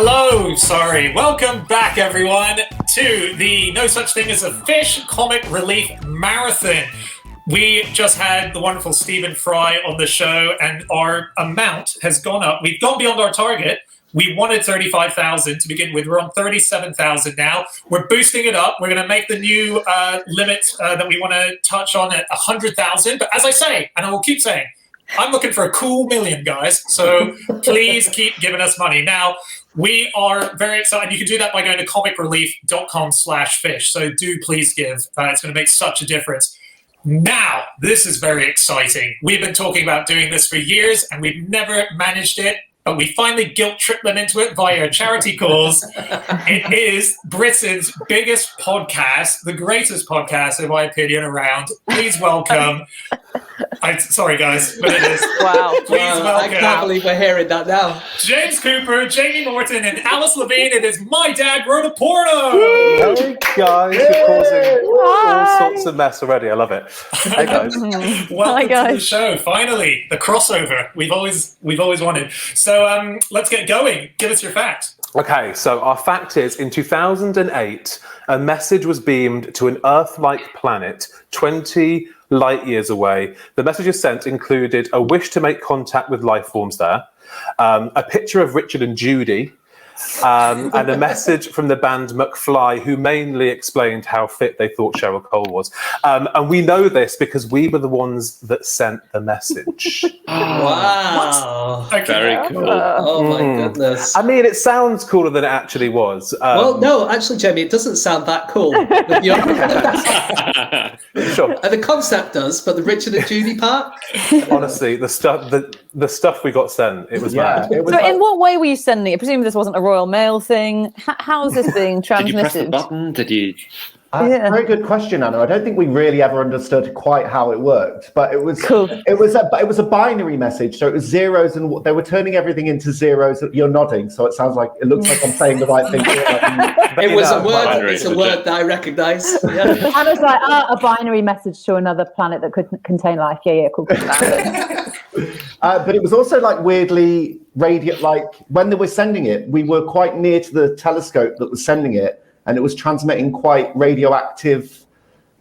Welcome back, everyone, to the No Such Thing as a Fish Comic Relief Marathon. We just had the wonderful Stephen Fry on the show, and our amount has gone up. We've gone beyond our target. We wanted 35,000 to begin with. We're on 37,000 now. We're boosting it up. We're going to make the new limit that we want to touch on at 100,000. But as I say, and I will keep saying, I'm looking for a cool million, guys. So please keep giving us money. Now, we are very excited. You can do that by going to comicrelief.com/fish. So do please give. It's going to make such a difference. Now, this is very exciting. We've been talking about doing this for years, and we've never managed it. But we finally guilt-tripped them into it via a charity cause. It is Britain's biggest podcast, the greatest podcast, in my opinion, around. Please welcome. Sorry, guys, but it is. Wow. Please welcome. I can't believe we're hearing that now. James Cooper, Jamie Morton, and Alice Levine. It is My Dad Wrote a Porno. Hey, guys. You're causing all sorts of mess already. I love it. Hey, guys. Welcome to the show. Finally, the crossover we've always wanted. So let's get going. Give us your fact. Okay, so our fact is, in 2008, a message was beamed to an Earth-like planet 20 light years away. The messages sent included a wish to make contact with life forms there, a picture of Richard and Judy, and a message from the band McFly, who mainly explained how fit they thought Cheryl Cole was. And we know this because we were the ones that sent the message. Wow. Okay. Very cool. Oh my goodness. I mean, it sounds cooler than it actually was. Well, no, actually, Jamie, it doesn't sound that cool. Sure. The concept does, but the Richard and Judy part? Honestly, the stuff we got sent, it was mad. So in what way were you sending it? Presumably this wasn't a Royal Mail thing. How is this being transmitted? Did you press the button? Did you... Very good question, Anna. I don't think we really ever understood quite how it worked, but it was cool. It was a binary message, so it was zeros, and they were turning everything into zeros. You're nodding, so it sounds like it looks like I'm saying the right thing. It was a word. It's a word that I recognise. Yeah. I was like, a binary message to another planet that could contain life. Yeah, cool. But it was also like weirdly radio. Like when they were sending it, we were quite near to the telescope that was sending it. And it was transmitting quite radioactive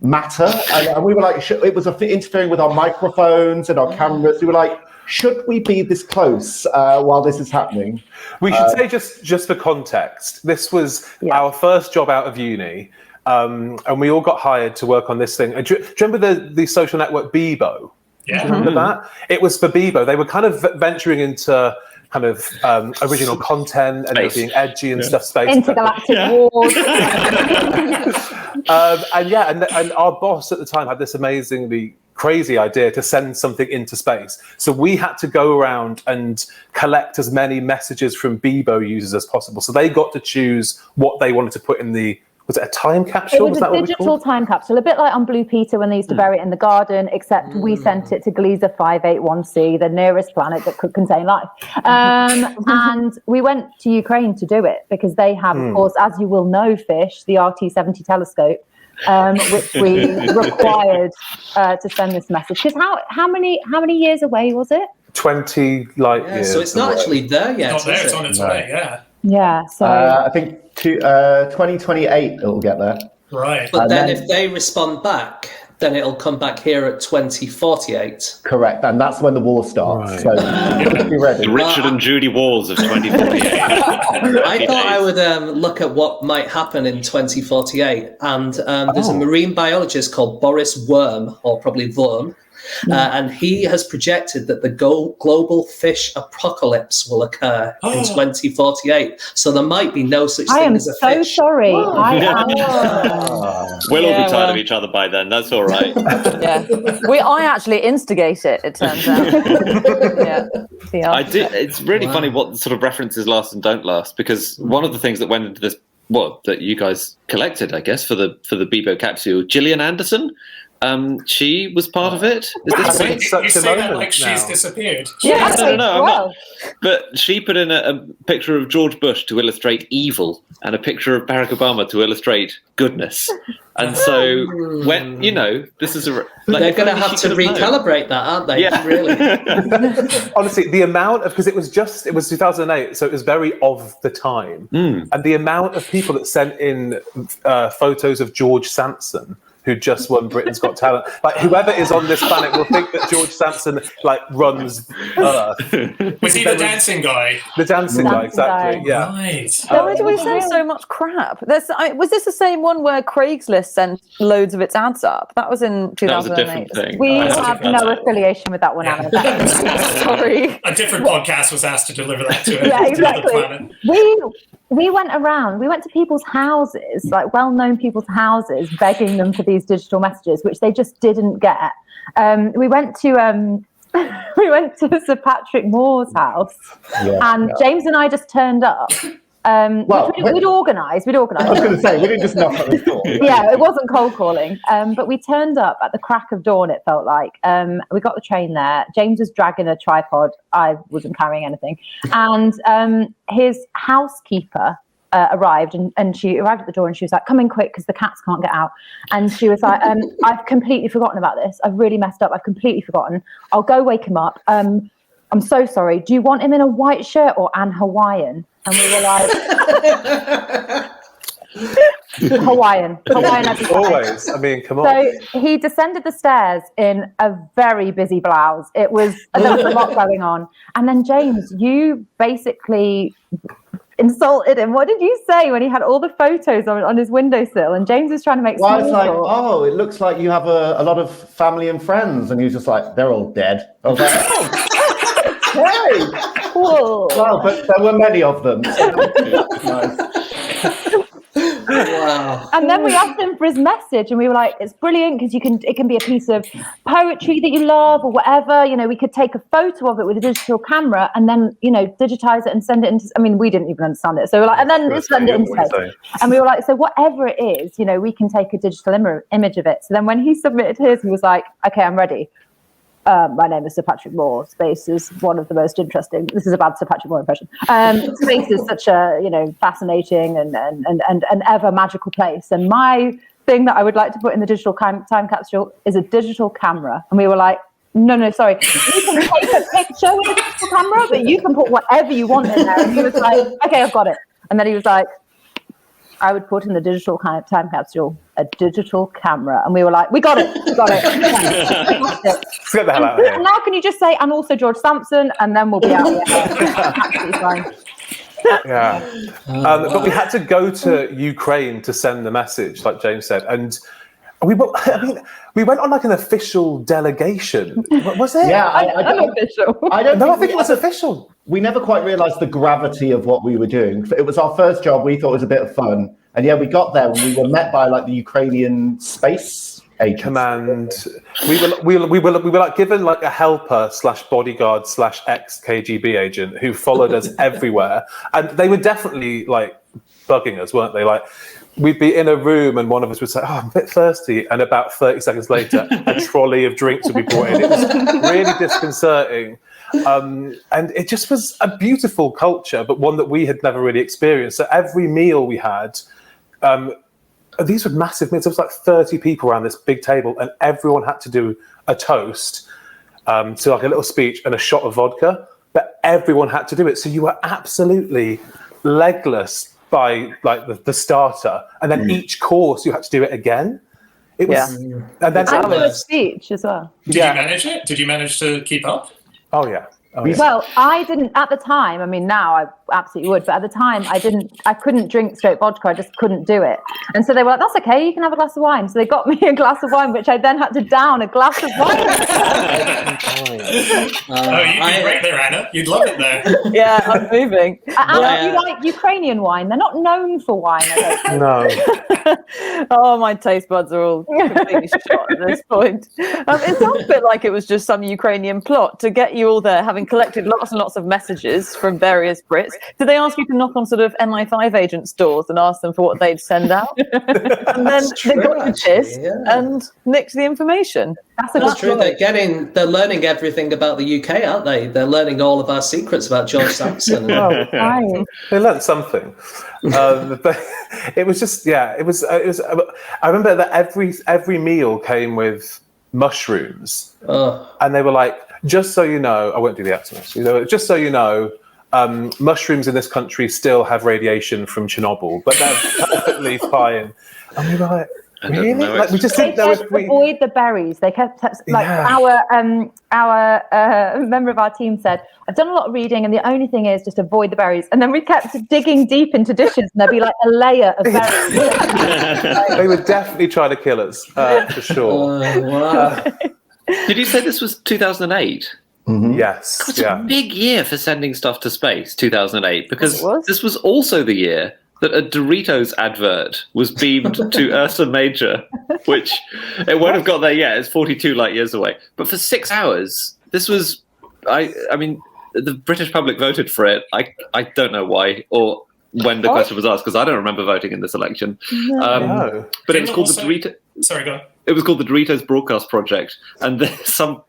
matter. And we were like, it was interfering with our microphones and our cameras. We were like, should we be this close while this is happening? We should say, just for context, this was our first job out of uni. And we all got hired to work on this thing. Do you remember the social network Bebo? Yeah. Do you remember that? It was for Bebo. They were kind of venturing into kind of original content and being edgy and stuff. Space Intergalactic wars. and our boss at the time had this amazingly crazy idea to send something into space. So we had to go around and collect as many messages from Bebo users as possible. So they got to choose what they wanted to put in the... Was it a time capsule? It was a digital time capsule, a bit like on Blue Peter when they used to bury it in the garden, except we sent it to Gliese 581c, the nearest planet that could contain life. And we went to Ukraine to do it because they have, of course, as you will know, Fish, the RT-70 telescope, which we required to send this message. Because how many years away was it? 20 light years. So it's not actually there yet. Not there, it's on its way, yeah. Yeah, so... I think 2028 it'll get there. Right. But then if they respond back, then it'll come back here at 2048. Correct, and that's when the war starts. Right. So be ready. The Richard and Judy Walls of 2048. I thought I would look at what might happen in 2048, and there's a marine biologist called Boris Worm, or probably Worm, and he has projected that the global fish apocalypse will occur in 2048. So there might be no such thing as a fish. I am so sorry. We'll all be tired of each other by then. That's all right. I actually instigate it turns out. It's really funny what sort of references last and don't last, because one of the things that went into this, that you guys collected, I guess, for the Bebo capsule, Gillian Anderson she was part of it. Is this You right? say such a that moment like she's now. disappeared. Yeah, No, I'm not. well. But she put in a picture of George Bush to illustrate evil and a picture of Barack Obama to illustrate goodness. And so, when this is They're going to have to recalibrate that, aren't they? Yeah. Really. Honestly, the amount of, because it was 2008, so it was very of the time, and the amount of people that sent in photos of George Sampson, who just won Britain's Got Talent. Like, whoever is on this planet will think that George Sampson runs Earth. Was he the dancing guy? The dancing guy, exactly. guy. Yeah. Right. Why do we send so much crap? Was this the same one where Craigslist sent loads of its ads up? That was in 2008. That was a different thing. We that's have different. no affiliation with that one, Anna. Sorry. A different podcast was asked to deliver that to it. Yeah, to the exactly. planet. We went around. We went to people's houses, like well-known people's houses, begging them for these digital messages, which they just didn't get. We went to Sir Patrick Moore's house, and James and I just turned up. We'd organised. I was going to say, we didn't just knock on the door. Yeah, it wasn't cold calling, but we turned up at the crack of dawn, it felt like. We got the train there. James was dragging a tripod. I wasn't carrying anything. And his housekeeper arrived, and she arrived at the door, and she was like, come in quick because the cats can't get out. And she was like, I've completely forgotten about this. I've really messed up. I've completely forgotten. I'll go wake him up. I'm so sorry. Do you want him in a white shirt or an Hawaiian? And we were like, Hawaiian every time. Always. I mean, come on. So he descended the stairs in a very busy blouse. There was a lot going on. And then, James, you basically insulted him. What did you say when he had all the photos on his windowsill? And James was trying to make Well, it's like, talk. it looks like you have a lot of family and friends. And he was just like, they're all dead. I was like, hey! Cool. Well, but there were many of them. So nice. Wow. And then we asked him for his message, and we were like, it's brilliant because it can be a piece of poetry that you love or whatever. We could take a photo of it with a digital camera and then, digitize it and send it into, we didn't even understand it. So we're like, and then send it into space. And we were like, so whatever it is, we can take a digital image of it. So then when he submitted his, he was like, okay, I'm ready. My name is Sir Patrick Moore. Space is one of the most interesting. This is a bad Sir Patrick Moore impression. Space is such a fascinating and ever magical place. And my thing that I would like to put in the digital time capsule is a digital camera. And we were like, no, sorry. You can take a picture with a digital camera, but you can put whatever you want in there. And he was like, okay, I've got it. And then he was like, I would put in the digital time capsule a digital camera. And we were like, we got it. Let's get the hell out of here. And now can you just say, and also George Sampson, and then we'll be out here. Absolutely fine. Yeah. But we had to go to Ukraine to send the message, like James said. And we went on like an official delegation. Was it? Yeah, Unofficial. I don't think it was official. We never quite realised the gravity of what we were doing. It was our first job. We thought it was a bit of fun. And yeah, we got there and we were met by like the Ukrainian space agents. Command. We were like given like a helper / bodyguard / ex-KGB agent who followed us everywhere. And they were definitely like bugging us, weren't they? Like, we'd be in a room and one of us would say, oh, I'm a bit thirsty. And about 30 seconds later, a trolley of drinks would be brought in. It was really disconcerting. And it just was a beautiful culture, but one that we had never really experienced. So every meal we had, these were massive meals. There was like 30 people around this big table and everyone had to do a toast to like a little speech and a shot of vodka, but everyone had to do it. So you were absolutely legless by like the starter, and then each course you had to do it again. It was, and then And do a speech as well. Did you manage it? Did you manage to keep up? Oh yeah. Well, I didn't at the time. I mean, now I absolutely would, but at the time, I couldn't drink straight vodka. I just couldn't do it. And so they were like, "That's okay, you can have a glass of wine." So they got me a glass of wine, which I then had to down a glass of wine. You'd be great there, Anna. You'd love it there. Yeah, I'm moving. Anna, you like Ukrainian wine? They're not known for wine. I don't think. No. Oh, my taste buds are all completely shot at this point. It sounds a bit like it was just some Ukrainian plot to get you all there having and collected lots and lots of messages from various Brits. Did they ask you to knock on sort of MI5 agents' doors and ask them for what they'd send out? And then they got you pissed and nicked the information. That's true. They're learning everything about the UK, aren't they? They're learning all of our secrets about George Sampson. They learned something. But it was just, it was. I remember that every meal came with mushrooms, and they were like, just so you know, I won't do the accent. Just so you know, mushrooms in this country still have radiation from Chernobyl, but they're perfectly fine. And we were like, really? Like, we just didn't know if we avoid the berries. They kept like our member of our team said, I've done a lot of reading, and the only thing is just avoid the berries. And then we kept digging deep into dishes, and there'd be like a layer of berries. They would definitely try to kill us, for sure. Wow. Did you say this was 2008? Yes. God, it's a big year for sending stuff to space, 2008, because this was also the year that a Doritos advert was beamed to Ursa Major, which it won't have got there yet. It's 42 light years away. But for 6 hours, this was, I mean, the British public voted for it. I don't know why or when the question was asked, because I don't remember voting in this election. No. But it was called the Doritos. Sorry, go on. It was called the Doritos Broadcast Project, and then some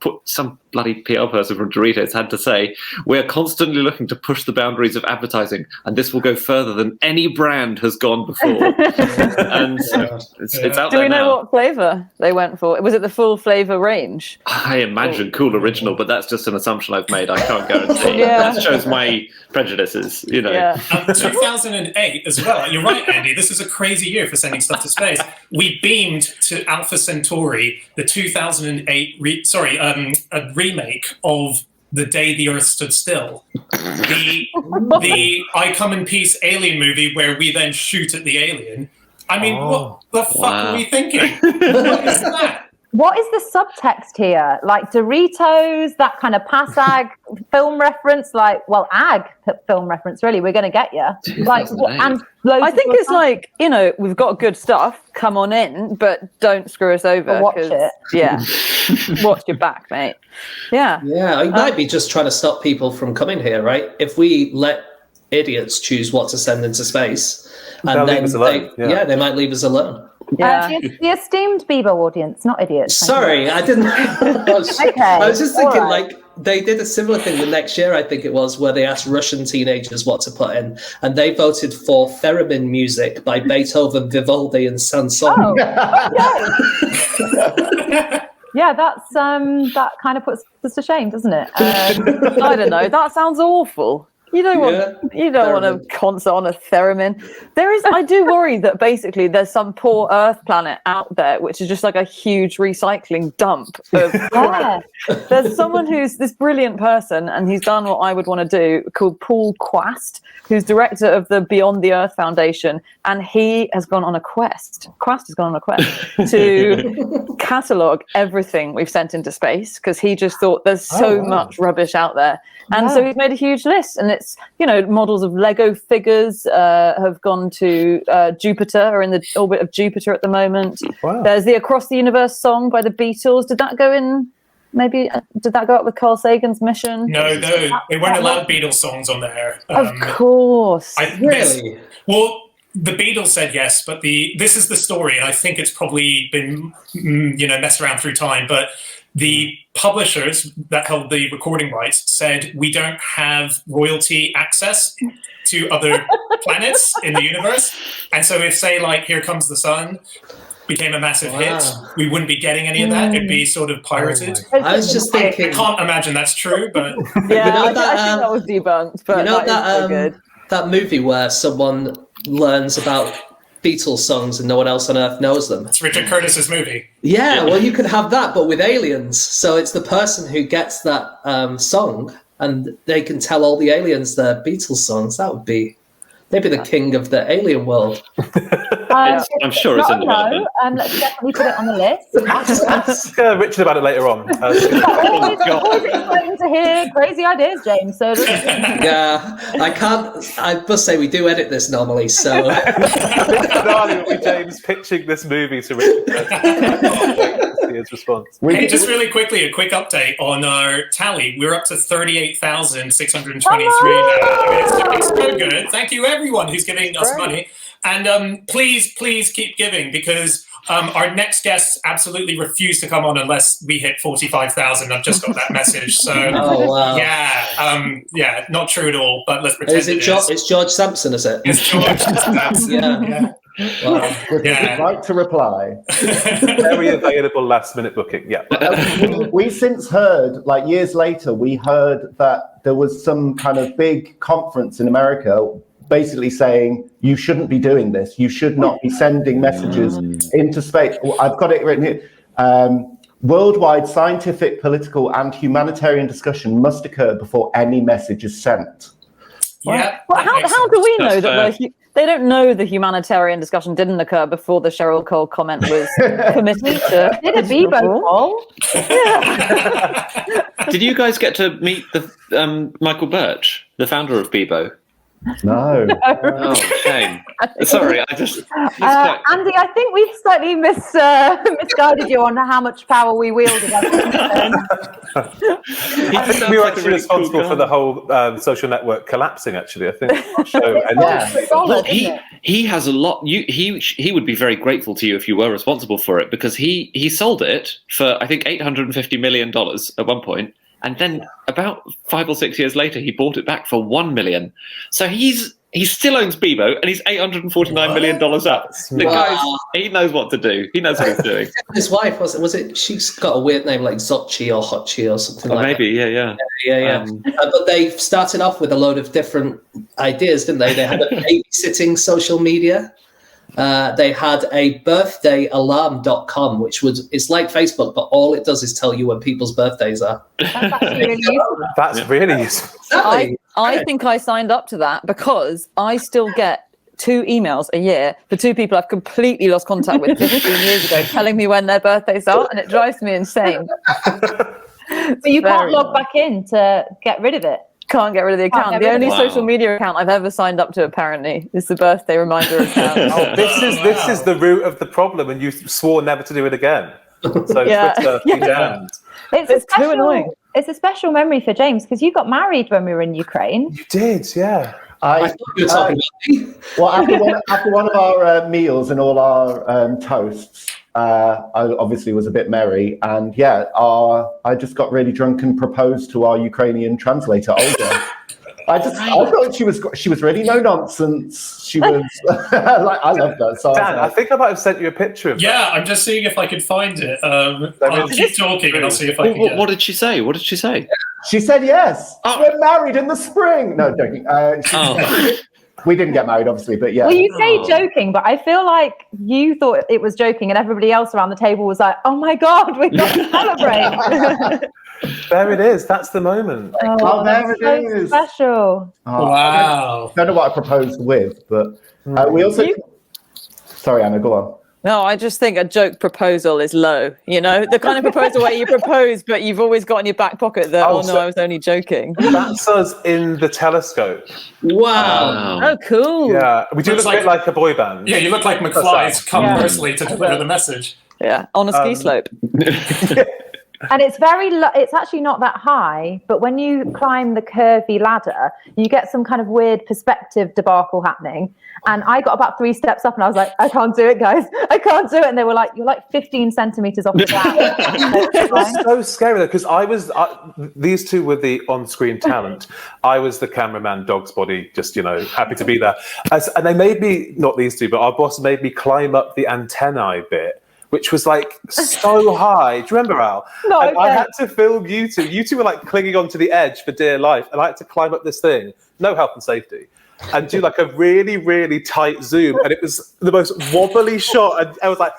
bloody PR person from Doritos had to say, "We are constantly looking to push the boundaries of advertising, and this will go further than any brand has gone before." And it's out there now. Do we know what flavour they went for? Was it the full flavour range? I imagine cool original, but that's just an assumption I've made. I can't guarantee. That shows my prejudices, you know. Yeah. 2008 as well. You're right, Andy. This is a crazy year for sending stuff to space. We beamed to Alpha Centauri the 2008 a remake of The Day the Earth Stood Still, the I Come in Peace alien movie where we then shoot at the alien. I mean, what the fuck are we thinking? What is that? What is the subtext here? Like Doritos, that kind of PASAG film reference, ag film reference, really, we're going to get you. Like, and I think it's like, we've got good stuff, come on in, but don't screw us over. Watch it. Yeah. Watch your back, mate. Yeah. Yeah, it might be just trying to stop people from coming here, right? If we let idiots choose what to send into space, and then they might leave us alone. Yeah. The esteemed Bebo audience, not idiots. Sorry, I didn't. I was just thinking, like, they did a similar thing the next year, I think it was, where they asked Russian teenagers what to put in, and they voted for Theremin music by Beethoven, Vivaldi, and Sampson. Yeah, that's that kind of puts us to shame, doesn't it? I don't know. That sounds awful. You don't want a concert on a theremin. I do worry that basically there's some poor Earth planet out there which is just like a huge recycling dump of crap. There's someone who's this brilliant person, and he's done what I would want to do, called Paul Quast, who's director of the Beyond the Earth Foundation, and he has gone on a quest. Quast has gone on a quest to catalogue everything we've sent into space, because he just thought there's so much rubbish out there. And so he's made a huge list, and it's, models of Lego figures have gone to Jupiter, or in the orbit of Jupiter at the moment. Wow. There's the Across the Universe song by the Beatles. Did that go in? Maybe did that go up with Carl Sagan's mission? No, they weren't allowed Beatles songs on there. Of course. Really? The Beatles said yes, but this is the story, and I think it's probably been messed around through time, but the publishers that held the recording rights said we don't have royalty access to other planets in the universe. And so if, say, like Here Comes the Sun became a massive hit, we wouldn't be getting any of that. It'd be sort of pirated. I was just thinking... I can't imagine that's true, but... Yeah, I think that was debunked, but so good. That movie where someone learns about Beatles songs and no one else on Earth knows them. It's Richard Curtis's movie. Yeah, well, you could have that, but with aliens. So it's the person who gets that song, and they can tell all the aliens their Beatles songs. That would be maybe the king of the alien world. I'm sure it's in development. Let's definitely put it on the list. Ask Richard about it later on. Always exciting to hear crazy ideas, James. So yeah, I must say we do edit this normally, so. This finale will be James pitching this movie to Richard. his response. Hey, just really quickly, a quick update on our tally. We're up to 38,623 now. I mean, it's so good. Thank you, everyone who's giving us money. And please keep giving, because our next guests absolutely refuse to come on unless we hit 45,000. I've just got that message. So, yeah, not true at all, but let's pretend It's George Sampson, is it? It's George Sampson. Yeah. Wow. Right to reply. Very available last-minute booking. Yeah. We since heard, like years later, we heard that there was some kind of big conference in America basically saying you shouldn't be doing this. You should not be sending messages into space. I've got it written here. Worldwide scientific, political, and humanitarian discussion must occur before any message is sent. Yeah. Well, how do we know that they don't know the humanitarian discussion didn't occur before the Cheryl Cole comment was committed to? Did a Bebo call? Did you guys get to meet the Michael Birch, the founder of Bebo? No. Oh, shame. Sorry, I just... Andy, I think we've slightly misguided you on how much power we wielded. I think we were actually responsible for the whole social network collapsing, actually. I think the show ended. Well, he has a lot... He would be very grateful to you if you were responsible for it, because he sold it for, I think, $850 million at one point. And then about 5 or 6 years later, he bought it back for $1 million. So he still owns Bebo, and he's $849 million up. The guy, he knows what to do. He knows what he's doing. His wife was it? She's got a weird name like Zochi or Hochi or something like maybe, that. Yeah. But they started off with a load of different ideas, didn't they? They had a babysitting social media. They had a birthdayalarm.com, which it's like Facebook, but all it does is tell you when people's birthdays are. That's really useful. I think I signed up to that because I still get 2 emails a year for 2 people I've completely lost contact with 15 years ago telling me when their birthdays are, and it drives me insane. So you can't log back in to get rid of it? Can't get rid of the account. The only social media account I've ever signed up to, apparently, is the birthday reminder account. This is the root of the problem, and you swore never to do it again. So Twitter, it's too annoying. It's a special memory for James because you got married when we were in Ukraine. You did, yeah. I thought you were talking about me. Well, after one of our meals and all our toasts, I obviously was a bit merry, and I just got really drunk and proposed to our Ukrainian translator, Olga. I thought she was really no nonsense. She was like, I love that. So Dan, I think I might have sent you a picture of that. I'm just seeing if I can find it. I'll keep talking and I'll see if I can. What did she say? What did she say? She said yes. We're married in the spring. No, joking. We didn't get married, obviously, but yeah. Well, you say joking, but I feel like you thought it was joking, and everybody else around the table was like, "Oh my God, we've got to celebrate!" There it is. That's the moment. Oh, there it is. Special. Oh, Wow. I don't know what I proposed with, but we also. Sorry, Anna, go on. No, I just think a joke proposal is low. You know, the kind of proposal where you propose, but you've always got in your back pocket that, I was only joking. That's us in the telescope. Wow. Oh, cool. Yeah, we do look a bit like a boy band. Yeah, you look like McFly's come personally to deliver the message. Yeah, on a ski slope. And it's it's actually not that high, but when you climb the curvy ladder, you get some kind of weird perspective debacle happening. And I got about 3 steps up and I was like, I can't do it, guys. I can't do it. And they were like, you're like 15 centimeters off the ground. It was so scary though, because these two were the on-screen talent. I was the cameraman, dog's body, just, happy to be there. And they made me, not these two, but our boss made me climb up the antennae bit, which was like so high. Do you remember, Al? No, I had to film you two. You two were like clinging onto the edge for dear life, and I had to climb up this thing, no health and safety, and do like a really, really tight zoom. And it was the most wobbly shot. And I was like,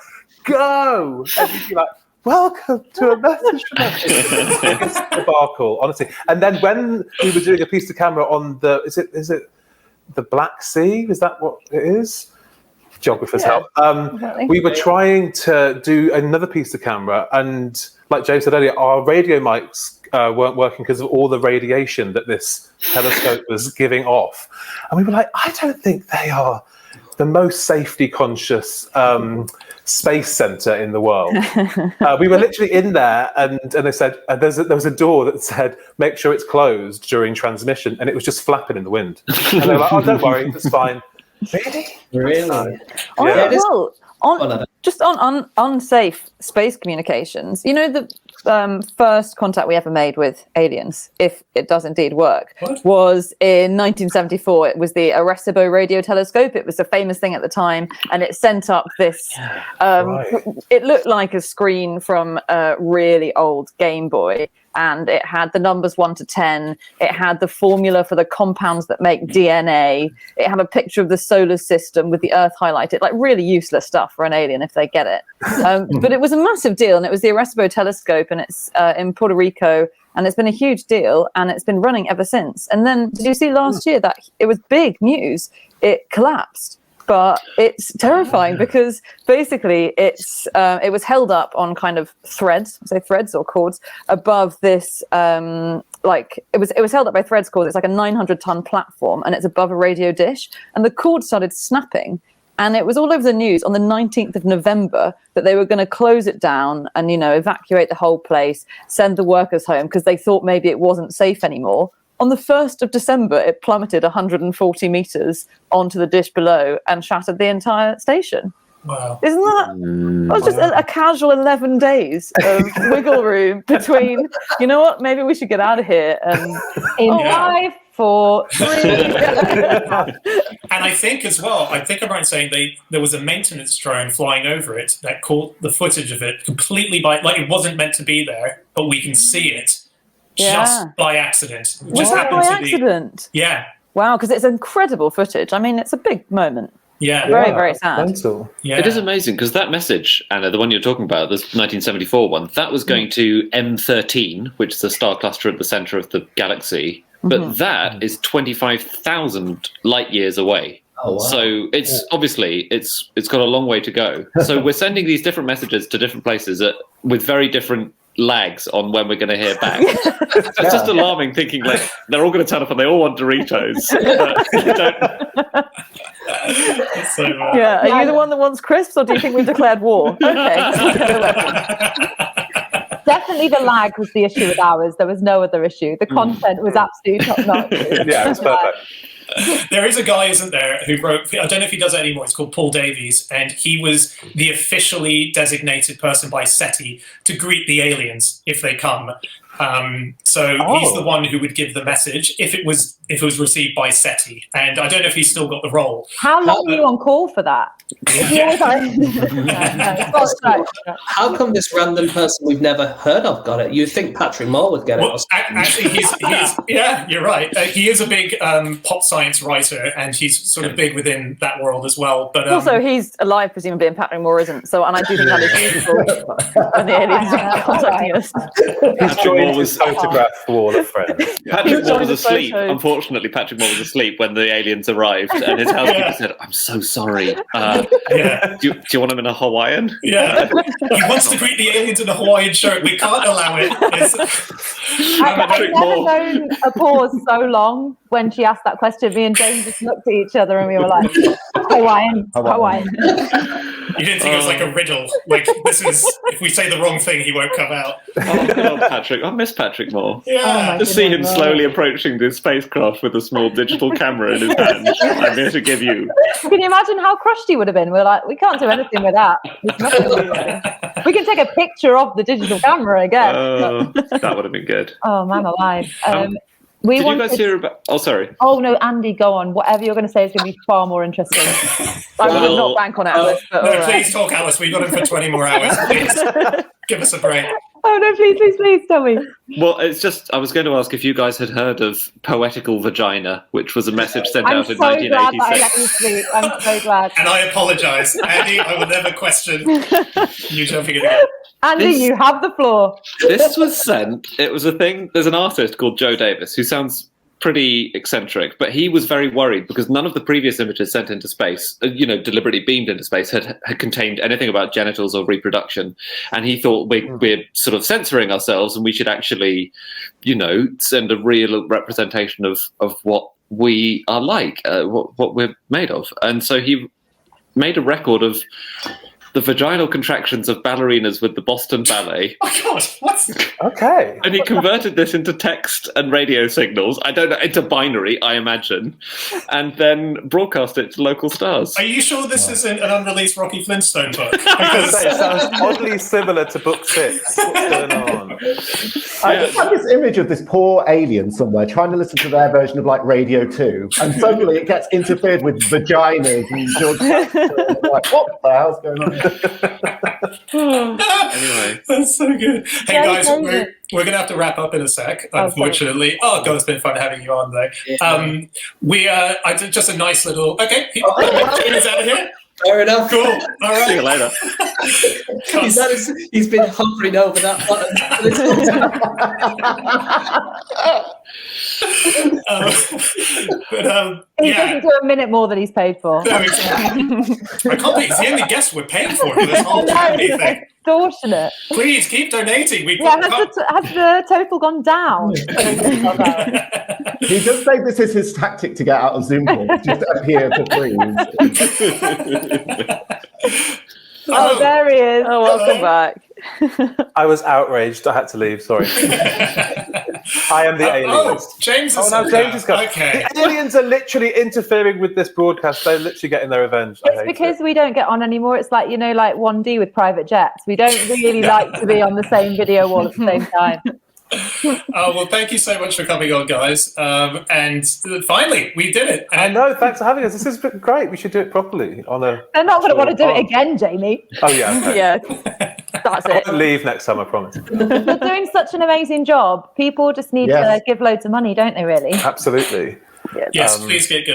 go! And you'd be like, welcome to a message from us. It's debacle, honestly. And then when we were doing a piece of camera on is it the Black Sea? Is that what it is? Geographer's help. We were trying to do another piece of camera, and like James said earlier, our radio mics weren't working because of all the radiation that this telescope was giving off. And we were like, I don't think they are the most safety conscious space center in the world. We were literally in there, and they said there was a door that said, make sure it's closed during transmission, and it was just flapping in the wind. And they were like, oh, don't worry, it's fine. Really? Well, on unsafe space communications, you know, the first contact we ever made with aliens, if it does indeed work, was in 1974. It was the Arecibo radio telescope. It was a famous thing at the time, and it sent up this it looked like a screen from a really old Game Boy, and it had the numbers 1 to 10. It had the formula for the compounds that make DNA. It had a picture of the solar system with the Earth highlighted, like really useless stuff for an alien if they get it. But it was a massive deal, and it was the Arecibo telescope, and it's in Puerto Rico, and it's been a huge deal, and it's been running ever since. And then, did you see last year that it was big news? It collapsed. But it's terrifying because basically it was held up on kind of threads or cords above this it was held up by threads cords. It's like a 900-ton platform, and it's above a radio dish, and the cord started snapping. And it was all over the news on the 19th of November that they were going to close it down and, you know, evacuate the whole place, send the workers home because they thought maybe it wasn't safe anymore. On the 1st of December, it plummeted 140 meters onto the dish below and shattered the entire station. Wow. Isn't that was just a casual 11 days of wiggle room between, you know what, maybe we should get out of here and in 5, 4, 3. And I think as well, I'm right in saying there was a maintenance drone flying over it that caught the footage of it completely it wasn't meant to be there, but we can see it. Just by accident. Just happened to be. Accident? Yeah. Wow, because it's incredible footage. I mean, it's a big moment. Yeah. Very, very sad. Yeah. It is amazing because that message, Anna, the one you're talking about, the 1974 one, that was going to M13, which is a star cluster at the center of the galaxy. But that is 25,000 light years away. Oh, wow. So it's obviously it's got a long way to go. So we're sending these different messages to different places with very different lags on when we're going to hear back. It's just alarming thinking like they're all going to turn up and they all want Doritos. Yeah, are you the one that wants crisps, or do you think we've declared war? Okay. Definitely the lag was the issue with ours. There was no other issue. The content was absolutely top-notch. Yeah, it's perfect. There is a guy, isn't there, who wrote, I don't know if he does it anymore, it's called Paul Davies, and he was the officially designated person by SETI to greet the aliens if they come. He's the one who would give the message if it was received by SETI. And I don't know if he's still got the role. How long were you on call for that? How come this random person we've never heard of got it? You'd think Patrick Moore would get it. Actually, he's yeah, you're right. He is a big pop science writer, and he's sort of big within that world as well. But also, he's alive, presumably, and Patrick Moore isn't. So, and I do think that is useful when the aliens are contacting us. Patrick Moore was photographed wall of friends. Patrick Moore was asleep. Unfortunately, Patrick Moore was asleep when the aliens arrived, and his housekeeper said, "I'm so sorry. Do you want him in a Hawaiian?" Yeah, he wants to greet the aliens in a Hawaiian shirt. We can't allow it. I've never known a pause so long when she asked that question. Me and James just looked at each other and we were like, Hawaiian. You didn't think it was like a riddle. Like, this is, if we say the wrong thing, he won't come out. Oh, good old Patrick. I miss Patrick Moore. Yeah. Just see him slowly approaching this spacecraft with a small digital camera in his hand. I'm here to give you. Can you imagine how crushed he would have been? We're like, we can't do anything with that. We can take a picture of the digital camera again. That would have been good. Oh, man alive. Did you guys hear about... Oh, sorry. Oh, no, Andy, go on. Whatever you're going to say is going to be far more interesting. I would not bank on Alice. But no, please talk, Alice. We've got him for 20 more hours. Please give us a break. Oh, no, please, tell me. Well, it's just, I was going to ask if you guys had heard of Poetical Vagina, which was a message sent out in 1986. I'm so glad. And I apologise. Andy, I will never question you jumping in again. Andy, you have the floor. This was sent, it was a thing, there's an artist called Joe Davis who sounds pretty eccentric, but he was very worried because none of the previous images sent into space, deliberately beamed into space, had contained anything about genitals or reproduction. And he thought we're sort of censoring ourselves and we should actually, send a real representation of what we are like, what we're made of. And so he made a record of the vaginal contractions of ballerinas with the Boston Ballet. Oh God, what's Okay. And he converted this into text and radio signals. I don't know, into binary, I imagine, and then broadcast it to local stars. Are you sure this isn't an unreleased Rocky Flintstone book? It sounds oddly similar to book 6. What's going on? I just have this image of this poor alien somewhere trying to listen to their version of like Radio 2, and suddenly it gets interfered with vaginas and George. Like, what the hell's going on? Anyway, that's so good. Hey guys, we're gonna have to wrap up in a sec, unfortunately. Oh God, it's been fun having you on though. I did just a nice little. Okay, Jamie's out of here. Fair enough. Cool. All right. see you later. He's been hovering over that button. He doesn't do a minute more than he's paid for. No, exactly. I can't believe it's the only guest we're paying for this whole candy thing. Extortionate. Please keep donating. Has the total gone down? He does say this is his tactic to get out of Zoom calls, just appear for free. Oh, there he is. Oh, welcome back. I was outraged. I had to leave. Sorry. I am the alien. James is James is coming. Okay. The aliens are literally interfering with this broadcast. They're literally getting their revenge. It's because we don't get on anymore. It's like, like 1D with private jets. We don't really like to be on the same video wall at the same time. Well, thank you so much for coming on, guys. And finally, we did it. I know. Thanks for having us. This has been great. We should do it properly on a. They're not going to want to do it again, Jamie. Oh yeah. Okay. Yeah, that's it. I'll leave next time. I promise. You're doing such an amazing job. People just need to give loads of money, don't they? Really? Absolutely. Yes, please keep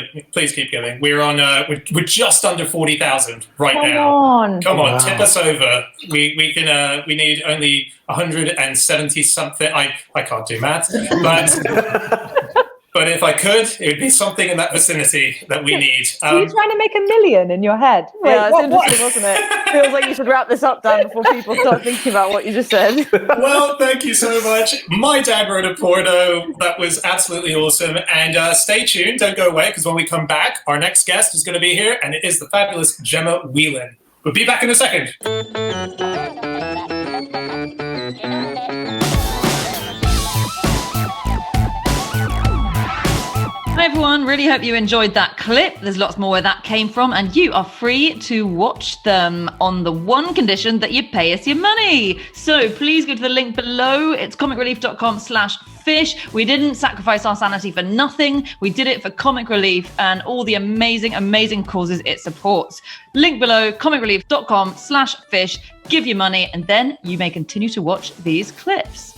giving. We're on. We're just under 40,000 right now. Come on, tip us over. We can. We need only 170 something. I can't do math, but if I could, it would be something in that vicinity that we need. Are you trying to make $1 million in your head? Yeah, it's interesting, wasn't it? Feels like you should wrap this up, Dan, before people start thinking about what you just said. Well, thank you so much. My dad wrote a porno. That was absolutely awesome. And stay tuned. Don't go away, because when we come back, our next guest is going to be here, and it is the fabulous Gemma Whelan. We'll be back in a second. Hi everyone, really hope you enjoyed that clip. There's lots more where that came from, and you are free to watch them on the one condition that you pay us your money. So please go to the link below. It's comicrelief.com/fish. We didn't sacrifice our sanity for nothing. We did it for Comic Relief and all the amazing, amazing causes it supports. Link below, comicrelief.com/fish. Give your money, and then you may continue to watch these clips.